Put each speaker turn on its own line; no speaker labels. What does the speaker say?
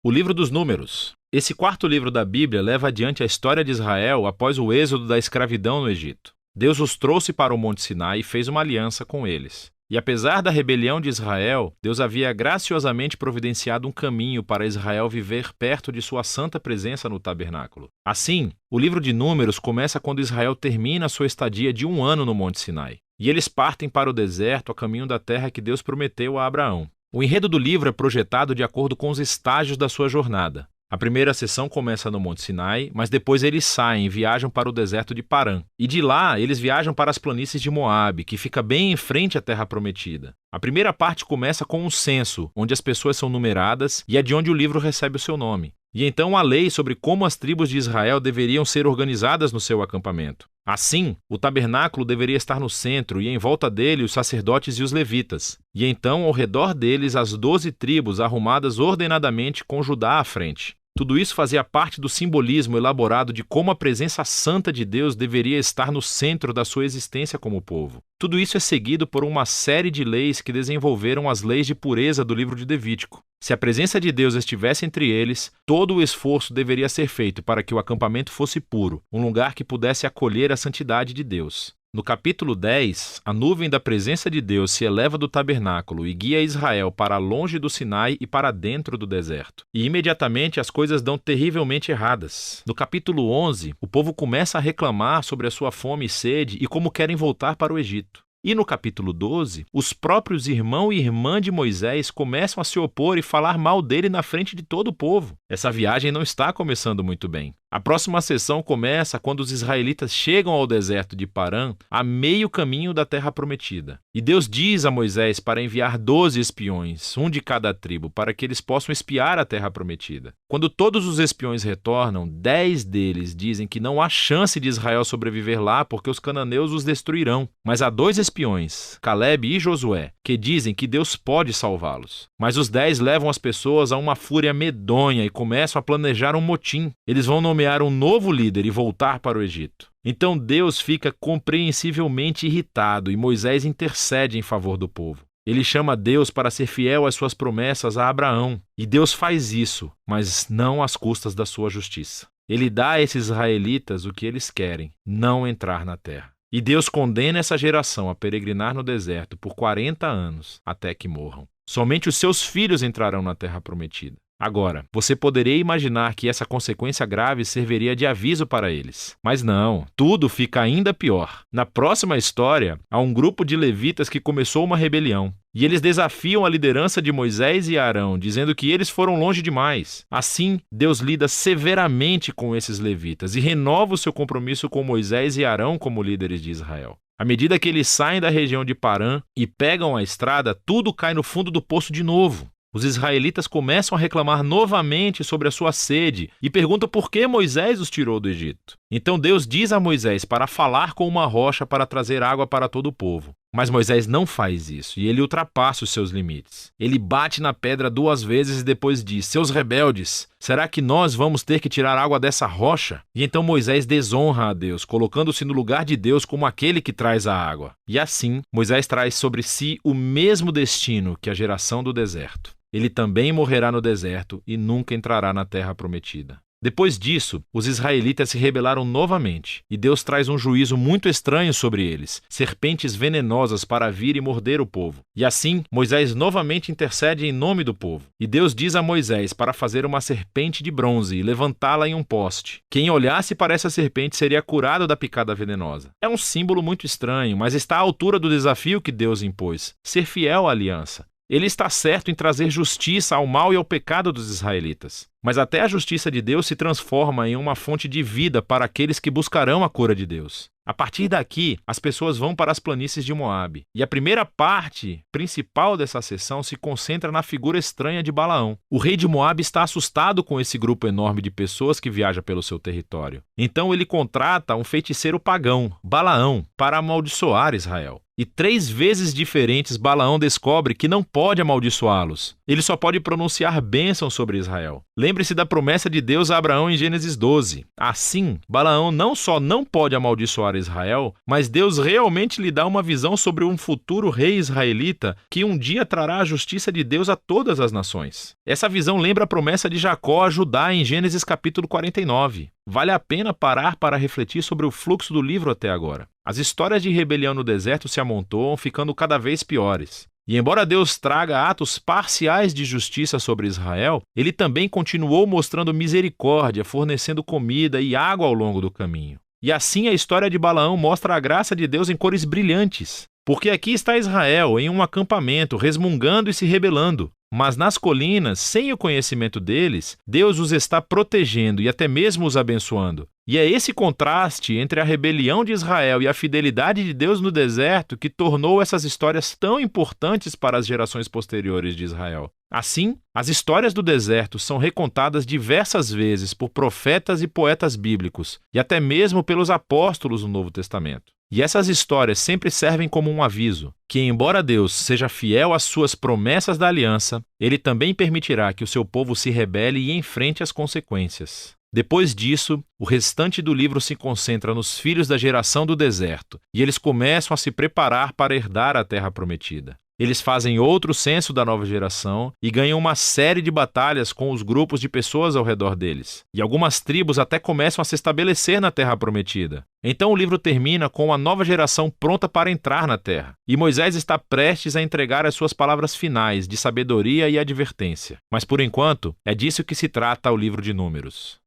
O livro dos Números. Esse quarto livro da Bíblia leva adiante a história de Israel após o êxodo da escravidão no Egito. Deus os trouxe para o Monte Sinai e fez uma aliança com eles. E apesar da rebelião de Israel, Deus havia graciosamente providenciado um caminho para Israel viver perto de sua santa presença no tabernáculo. Assim, o livro de Números começa quando Israel termina sua estadia de 1 ano no Monte Sinai. E eles partem para o deserto a caminho da terra que Deus prometeu a Abraão. O enredo do livro é projetado de acordo com os estágios da sua jornada. A primeira sessão começa no Monte Sinai, mas depois eles saem e viajam para o deserto de Parã. E de lá, eles viajam para as planícies de Moabe, que fica bem em frente à Terra Prometida. A primeira parte começa com um censo, onde as pessoas são numeradas e é de onde o livro recebe o seu nome. E então a lei sobre como as tribos de Israel deveriam ser organizadas no seu acampamento. Assim, o tabernáculo deveria estar no centro e em volta dele os sacerdotes e os levitas. E então, ao redor deles, as 12 tribos arrumadas ordenadamente com Judá à frente. Tudo isso fazia parte do simbolismo elaborado de como a presença santa de Deus deveria estar no centro da sua existência como povo. Tudo isso é seguido por uma série de leis que desenvolveram as leis de pureza do livro de Levítico. Se a presença de Deus estivesse entre eles, todo o esforço deveria ser feito para que o acampamento fosse puro, um lugar que pudesse acolher a santidade de Deus. No capítulo 10, a nuvem da presença de Deus se eleva do tabernáculo e guia Israel para longe do Sinai e para dentro do deserto. E imediatamente as coisas dão terrivelmente erradas. No capítulo 11, o povo começa a reclamar sobre a sua fome e sede e como querem voltar para o Egito. E no capítulo 12, os próprios irmão e irmã de Moisés começam a se opor e falar mal dele na frente de todo o povo. Essa viagem não está começando muito bem. A próxima sessão começa quando os israelitas chegam ao deserto de Parã, a meio caminho da terra prometida. E Deus diz a Moisés para enviar 12 espiões, um de cada tribo, para que eles possam espiar a terra prometida. Quando todos os espiões retornam, 10 deles dizem que não há chance de Israel sobreviver lá porque os cananeus os destruirão. Mas há 2 espiões, Calebe e Josué, que dizem que Deus pode salvá-los. Mas os 10 levam as pessoas a uma fúria medonha e começam a planejar um motim. Eles vão nomear um novo líder e voltar para o Egito. Então Deus fica compreensivelmente irritado e Moisés intercede em favor do povo. Ele chama Deus para ser fiel às suas promessas a Abraão. E Deus faz isso, mas não às custas da sua justiça. Ele dá a esses israelitas o que eles querem, não entrar na terra. E Deus condena essa geração a peregrinar no deserto por 40 anos, até que morram. Somente os seus filhos entrarão na terra prometida. Agora, você poderia imaginar que essa consequência grave serviria de aviso para eles. Mas não, tudo fica ainda pior. Na próxima história, há um grupo de levitas que começou uma rebelião. E eles desafiam a liderança de Moisés e Arão, dizendo que eles foram longe demais. Assim, Deus lida severamente com esses levitas e renova o seu compromisso com Moisés e Arão como líderes de Israel. À medida que eles saem da região de Parã e pegam a estrada, tudo cai no fundo do poço de novo. Os israelitas começam a reclamar novamente sobre a sua sede e perguntam por que Moisés os tirou do Egito. Então Deus diz a Moisés para falar com uma rocha para trazer água para todo o povo. Mas Moisés não faz isso e ele ultrapassa os seus limites. Ele bate na pedra 2 vezes e depois diz: "Seus rebeldes, será que nós vamos ter que tirar água dessa rocha?" E então Moisés desonra a Deus, colocando-se no lugar de Deus como aquele que traz a água. E assim, Moisés traz sobre si o mesmo destino que a geração do deserto. Ele também morrerá no deserto e nunca entrará na terra prometida. Depois disso, os israelitas se rebelaram novamente, e Deus traz um juízo muito estranho sobre eles, serpentes venenosas para vir e morder o povo. E assim, Moisés novamente intercede em nome do povo. E Deus diz a Moisés para fazer uma serpente de bronze e levantá-la em um poste. Quem olhasse para essa serpente seria curado da picada venenosa. É um símbolo muito estranho, mas está à altura do desafio que Deus impôs: ser fiel à aliança. Ele está certo em trazer justiça ao mal e ao pecado dos israelitas. Mas até a justiça de Deus se transforma em uma fonte de vida para aqueles que buscarão a cura de Deus. A partir daqui, as pessoas vão para as planícies de Moabe. E a primeira parte principal dessa sessão se concentra na figura estranha de Balaão. O rei de Moabe está assustado com esse grupo enorme de pessoas que viaja pelo seu território. Então ele contrata um feiticeiro pagão, Balaão, para amaldiçoar Israel. e 3 vezes diferentes Balaão descobre que não pode amaldiçoá-los. Ele só pode pronunciar bênção sobre Israel. Lembre-se da promessa de Deus a Abraão em Gênesis 12. Assim, Balaão não só não pode amaldiçoar Israel, mas Deus realmente lhe dá uma visão sobre um futuro rei israelita que um dia trará a justiça de Deus a todas as nações. Essa visão lembra a promessa de Jacó a Judá em Gênesis capítulo 49. Vale a pena parar para refletir sobre o fluxo do livro até agora. As histórias de rebelião no deserto se amontoam, ficando cada vez piores. E embora Deus traga atos parciais de justiça sobre Israel, ele também continuou mostrando misericórdia, fornecendo comida e água ao longo do caminho. E assim a história de Balaão mostra a graça de Deus em cores brilhantes. Porque aqui está Israel, em um acampamento, resmungando e se rebelando. Mas nas colinas, sem o conhecimento deles, Deus os está protegendo e até mesmo os abençoando. E é esse contraste entre a rebelião de Israel e a fidelidade de Deus no deserto que tornou essas histórias tão importantes para as gerações posteriores de Israel. Assim, as histórias do deserto são recontadas diversas vezes por profetas e poetas bíblicos, e até mesmo pelos apóstolos no Novo Testamento. E essas histórias sempre servem como um aviso, que embora Deus seja fiel às suas promessas da aliança, ele também permitirá que o seu povo se rebele e enfrente as consequências. Depois disso, o restante do livro se concentra nos filhos da geração do deserto, e eles começam a se preparar para herdar a terra prometida. Eles fazem outro censo da nova geração e ganham uma série de batalhas com os grupos de pessoas ao redor deles. E algumas tribos até começam a se estabelecer na terra prometida. Então o livro termina com a nova geração pronta para entrar na terra. E Moisés está prestes a entregar as suas palavras finais de sabedoria e advertência. Mas por enquanto, é disso que se trata o livro de Números.